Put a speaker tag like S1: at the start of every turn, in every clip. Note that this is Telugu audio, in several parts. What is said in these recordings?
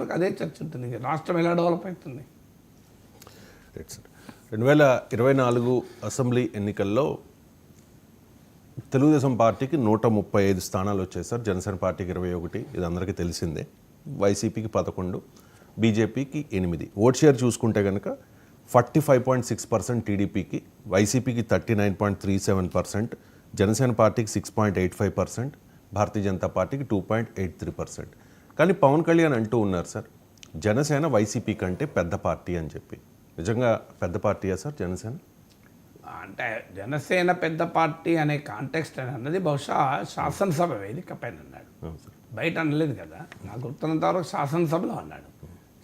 S1: వరకు అదే చర్చ ఉంటుంది. రాష్ట్రం ఎలా డెవలప్ అవుతుంది.
S2: 2024 అసెంబ్లీ ఎన్నికల్లో తెలుగుదేశం పార్టీకి 135 స్థానాలు వచ్చాయి సార్. జనసేన పార్టీకి 21, ఇది అందరికీ తెలిసిందే. వైసీపీకి 11, బీజేపీకి 8. ఓట్ షేర్ చూసుకుంటే కనుక 45.6% టీడీపీకి, వైసీపీకి 39.37%, జనసేన పార్టీకి 6.85%, భారతీయ జనతా పార్టీకి 2.83%. కానీ పవన్ కళ్యాణ్ అంటూ ఉన్నారు సార్, జనసేన వైసీపీ కంటే పెద్ద పార్టీ అని చెప్పి. నిజంగా పెద్ద పార్టీయా సార్ జనసేన?
S1: అంటే జనసేన పెద్ద పార్టీ అనే కాంటెక్స్ట్ అని అన్నది బహుశా శాసనసభ వేదిక పైన అన్నాడు, బయట అనలేదు కదా. నాకు గుర్తున్నంత వరకు శాసనసభలో అన్నాడు.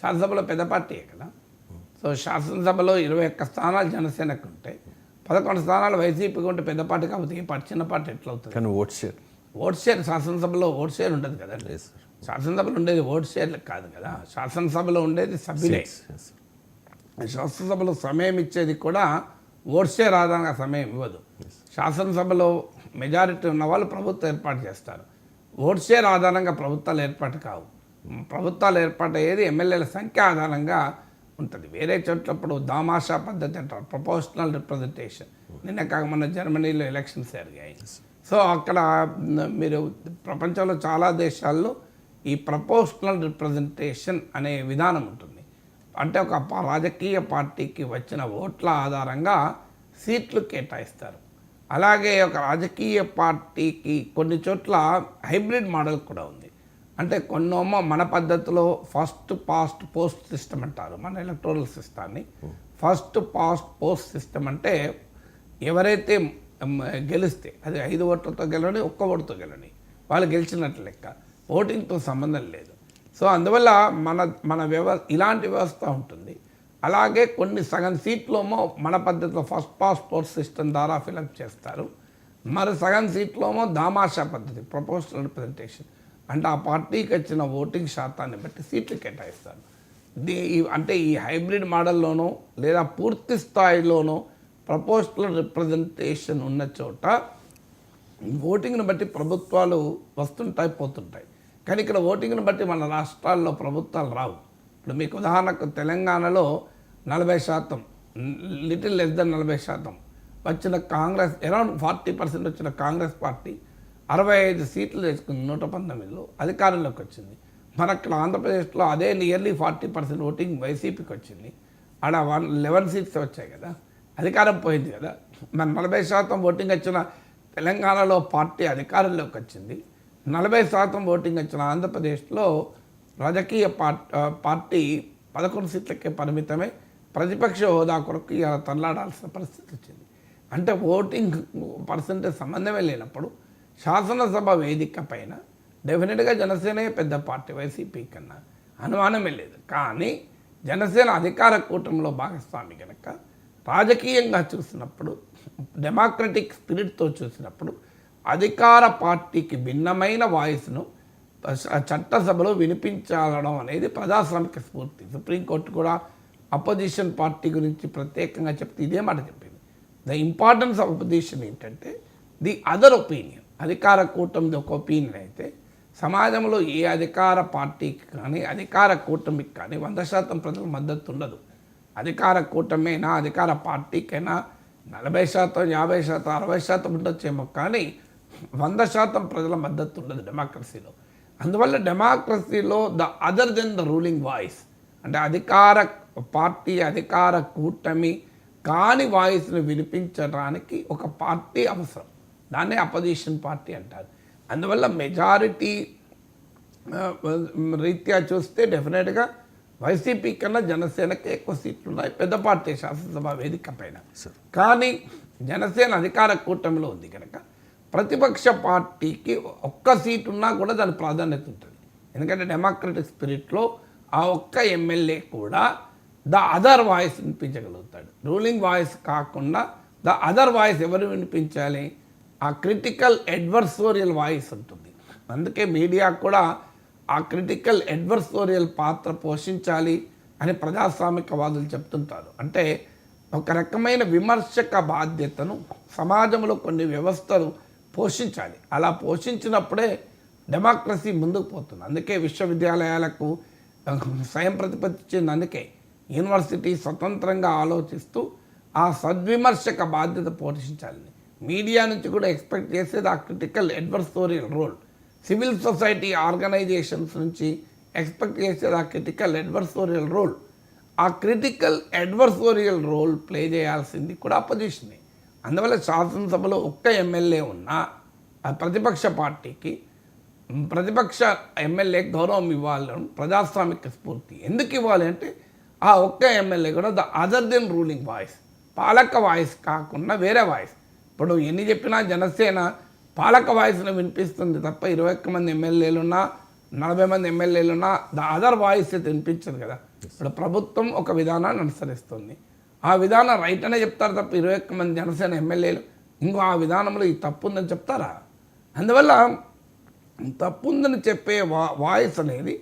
S1: శాసనసభలో పెద్ద పార్టీయే కదా. సో శాసనసభలో 21 స్థానాలు జనసేనకు ఉంటే 11 స్థానాలు వైసీపీకి ఉంటే పెద్ద పార్టీ కాకపోతే ఈ పార్టీ చిన్న పార్టీ ఎట్లా అవుతుంది?
S2: కానీ ఓట్ షేర్
S1: శాసనసభలో ఓట్ షేర్ ఉండదు కదా. శాసనసభలో ఉండేది ఓట్ షేర్ కాదు కదా. శాసనసభలో ఉండేది సభ్యులే. శాసనసభలో సమయం ఇచ్చేది కూడా ఓట్ షేర్ ఆధారంగా సమయం ఇవ్వదు. శాసనసభలో మెజారిటీ ఉన్న వాళ్ళు ప్రభుత్వం ఏర్పాటు చేస్తారు. ఓట్ షేర్ ఆధారంగా ప్రభుత్వాలు ఏర్పాటు కావు. ప్రభుత్వాలు ఏర్పాటు అయ్యేది ఎమ్మెల్యేల సంఖ్య ఆధారంగా ఉంటుంది. వేరే చోట్లప్పుడు దామాషా పద్ధతి అంటారు, ప్రపోర్షనల్ రిప్రజెంటేషన్. నిన్న కాక మన జర్మనీలో ఎలక్షన్స్ జరిగాయి. సో అక్కడ మీరు ప్రపంచంలో చాలా దేశాల్లో ఈ ప్రపోర్షనల్ రిప్రజెంటేషన్ అనే విధానం ఉంటుంది. అంటే ఒక రాజకీయ పార్టీకి వచ్చిన ఓట్ల ఆధారంగా సీట్లు కేటాయిస్తారు. అలాగే ఒక రాజకీయ పార్టీకి కొన్ని చోట్ల హైబ్రిడ్ మోడల్ కూడా ఉంది. అంటే కొన్నేమో మన పద్ధతిలో ఫస్ట్ పాస్ట్ పోస్ట్ సిస్టమ్ అంటారు, మన ఎలక్టోరల్ సిస్టాన్ని. ఫస్ట్ పాస్ట్ పోస్ట్ సిస్టమ్ అంటే ఎవరైతే గెలిస్తే, అది 5 ఓట్లతో గెలవని, 1 ఓటుతో గెలవని, వాళ్ళు గెలిచినట్లు లెక్క. ఓటింగ్తో సంబంధం లేదు. సో అందువల్ల మన ఇలాంటి వ్యవస్థ ఉంటుంది. అలాగే కొన్ని సగం సీట్లోమో మన పద్ధతిలో ఫస్ట్ పాస్ట్ పోస్ట్ సిస్టమ్ ద్వారా ఫిలప్ చేస్తారు. మరి సగం సీట్లోమో దామాషా పద్ధతి, ప్రపోర్షనల్ రిప్రజెంటేషన్. అంటే ఆ పార్టీకి వచ్చిన ఓటింగ్ శాతాన్ని బట్టి సీట్లు కేటాయిస్తారు. అంటే ఈ హైబ్రిడ్ మోడల్లోనో లేదా పూర్తి స్థాయిలోనో ప్రపోర్షనల్ రిప్రజెంటేషన్ ఉన్న చోట ఓటింగ్ను బట్టి ప్రభుత్వాలు వస్తుంటాయి, పోతుంటాయి. కానీ ఇక్కడ ఓటింగ్ను బట్టి మన రాష్ట్రాల్లో ప్రభుత్వాలు రావు. ఇప్పుడు మీకు ఉదాహరణకు తెలంగాణలో 40%, లిటిల్ లెస్ దెన్ 40% వచ్చిన కాంగ్రెస్, అరౌండ్ 40% వచ్చిన కాంగ్రెస్ పార్టీ 65 సీట్లు తెచ్చుకుంది 119లో, అధికారంలోకి వచ్చింది. మరి అక్కడ ఆంధ్రప్రదేశ్లో అదే నియర్లీ 40% ఓటింగ్ వైసీపీకి వచ్చింది. ఆడ 11 సీట్స్ వచ్చాయి కదా, అధికారం పోయింది కదా. మరి 40% ఓటింగ్ వచ్చిన తెలంగాణలో పార్టీ అధికారంలోకి వచ్చింది. 40% ఓటింగ్ వచ్చిన ఆంధ్రప్రదేశ్లో రాజకీయ పార్టీ 11 సీట్లకే పరిమితమై ప్రతిపక్ష హోదా కొరకు ఇలా తరలాడాల్సిన పరిస్థితి వచ్చింది. అంటే ఓటింగ్ పర్సెంటేజ్ సంబంధమే లేనప్పుడు శాసనసభ వేదిక పైన డెఫినెట్గా జనసేనే పెద్ద పార్టీ వైసీపీ కన్నా, అనుమానమే లేదు. కానీ జనసేన అధికార కూటమిలో భాగస్వామి కనుక రాజకీయంగా చూసినప్పుడు, డెమోక్రటిక్ స్పిరిట్తో చూసినప్పుడు అధికార పార్టీకి భిన్నమైన వాయిస్ను చట్టసభలో వినిపించాలడం అనేది ప్రజాస్వామిక స్ఫూర్తి. సుప్రీంకోర్టు కూడా అపోజిషన్ పార్టీ గురించి ప్రత్యేకంగా చెప్తే ఇదే మాట చెప్పింది. ద ఇంపార్టెన్స్ ఆఫ్ అపోజిషన్ ఏంటంటే ది అదర్ ఒపీనియన్. అధికార కూటమిది ఒక ఒపీనియన్ అయితే సమాజంలో ఏ అధికార పార్టీకి కానీ అధికార కూటమికి కానీ 100% ప్రజల మద్దతు ఉండదు. అధికార కూటమైనా అధికార పార్టీకైనా 40%, 50%, 60% ఉండొచ్చేమో, కానీ 100% ప్రజల మద్దతు ఉండదు డెమోక్రసీలో. అందువల్ల డెమోక్రసీలో the other than the ruling voice, అంటే అధికార పార్టీ అధికార కూటమి కాని వాయిస్ను వినిపించడానికి ఒక పార్టీ అవసరం. దాన్నే అపోజిషన్ పార్టీ అంటారు. అందువల్ల మెజారిటీ రీత్యా చూస్తే డెఫినెట్గా వైసీపీ కన్నా జనసేనకి ఎక్కువ సీట్లు ఉన్నాయి, పెద్ద పార్టీ శాసనసభ వేదిక పైన. కానీ జనసేన అధికార కూటమిలో ఉంది కనుక ప్రతిపక్ష పార్టీకి 1 సీటు ఉన్నా కూడా దాని ప్రాధాన్యత ఉంటుంది. ఎందుకంటే డెమోక్రటిక్ స్పిరిట్లో ఆ 1 ఎమ్మెల్యే కూడా ద అదర్ వాయిస్ వినిపించగలుగుతాడు. రూలింగ్ వాయిస్ కాకుండా ద అదర్ వాయిస్ ఎవరు వినిపించాలి? ఆ క్రిటికల్ అడ్వర్సోరియల్ వాయిస్ ఉంటుంది. అందుకే మీడియా కూడా ఆ క్రిటికల్ అడ్వర్సోరియల్ పాత్ర పోషించాలి అని ప్రజాస్వామికవాదులు చెప్తుంటారు. అంటే ఒక రకమైన విమర్శక బాధ్యతను సమాజంలో కొన్ని వ్యవస్థలు పోషించాలి. అలా పోషించినప్పుడే డెమోక్రసీ ముందుకు పోతుంది. అందుకే విశ్వవిద్యాలయాలకు స్వయం ప్రతిపత్తి ఇచ్చింది అందుకే. యూనివర్సిటీ స్వతంత్రంగా ఆలోచిస్తూ ఆ సద్విమర్శక బాధ్యత పోషించాలని మీడియా నుంచి కూడా ఎక్స్పెక్ట్ చేసేది ఆ critical adversarial role. Civil society organisations నుంచి ఎక్స్పెక్ట్ చేసేది ఆ క్రిటికల్ అడ్వర్సోరియల్ రోల్. ఆ క్రిటికల్ అడ్వర్సోరియల్ రోల్ ప్లే చేయాల్సింది కూడా అపోజిషనే. అందువల్ల శాసనసభలో ఒక్క ఎమ్మెల్యే ఉన్నా ఆ ప్రతిపక్ష పార్టీకి ప్రతిపక్ష ఎమ్మెల్యే గౌరవం ఇవ్వాలని ప్రజాస్వామిక స్ఫూర్తి. ఎందుకు ఇవ్వాలి అంటే ఆ ఒక్క ఎమ్మెల్యే కూడా the other than ruling voice, పాలక వాయిస్ కాకుండా వేరే వాయిస్. ఇప్పుడు ఎన్ని చెప్పినా జనసేన పాలక వాయిస్ను వినిపిస్తుంది తప్ప 21 మంది ఎమ్మెల్యేలున్నా 40 మంది ఎమ్మెల్యేలున్నా ద అదర్ వాయిస్ అయితే వినిపించదు కదా. ఇప్పుడు ప్రభుత్వం ఒక విధానాన్ని అనుసరిస్తుంది, ఆ విధానం రైట్ అనే చెప్తారు తప్ప 21 మంది జనసేన ఎమ్మెల్యేలు ఇంకో ఆ విధానంలో ఈ తప్పు ఉందని చెప్తారా? అందువల్ల తప్పుందని చెప్పే వాయిస్ అనేది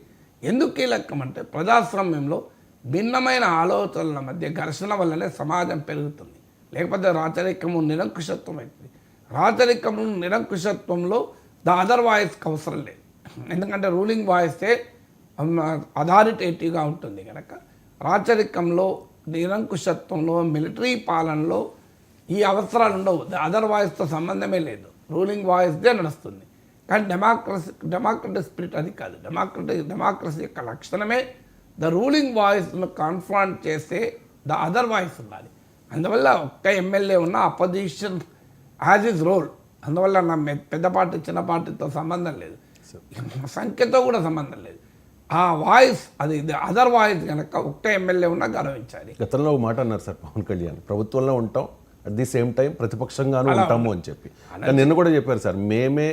S1: ఎందుకు కీలకం అంటే ప్రజాస్వామ్యంలో భిన్నమైన ఆలోచనల మధ్య ఘర్షణ వల్లనే సమాజం పెరుగుతుంది. లేకపోతే రాచరికము నిరంకుశత్వం అవుతుంది. రాచరికము నిరంకుశత్వంలో ద అదర్ వాయిస్కి అవసరం లేదు. ఎందుకంటే రూలింగ్ వాయిసే అథారిటేటివ్గా ఉంటుంది కనుక రాచరికంలో నిరంకుశత్వంలో మిలిటరీ పాలనలో ఈ అవసరాలు ఉండవు. ద అదర్ వాయిస్తో సంబంధమే లేదు, రూలింగ్ వాయిస్దే నడుస్తుంది. కానీ డెమోక్రటిక్ స్పిరిట్ అది కాదు. డెమోక్రసీ యొక్క లక్షణమే ద రూలింగ్ వాయిస్ను కాన్ఫ్రాంట్ చేసే ద అదర్ వాయిస్ ఉండాలి. అందువల్ల ఒక్క ఎమ్మెల్యే ఉన్న అపోజిషన్ యాజ్ ఇస్ రోల్. అందువల్ల నా పెద్ద పార్టీ చిన్న పార్టీతో సంబంధం లేదు, సంఖ్యతో కూడా సంబంధం లేదు. ఆ వాయిస్ అది అదర్ వాయిస్ కనుక ఒక్క ఎమ్మెల్యే ఉన్నా గౌరవించాలి.
S2: గతంలో ఒక మాట అన్నారు సార్ పవన్ కళ్యాణ్, ప్రభుత్వంలో ఉంటాం అట్ ది సేమ్ టైం ప్రతిపక్షంగానూ ఉంటాము అని చెప్పి. కానీ నిన్న కూడా చెప్పారు సార్, మేమే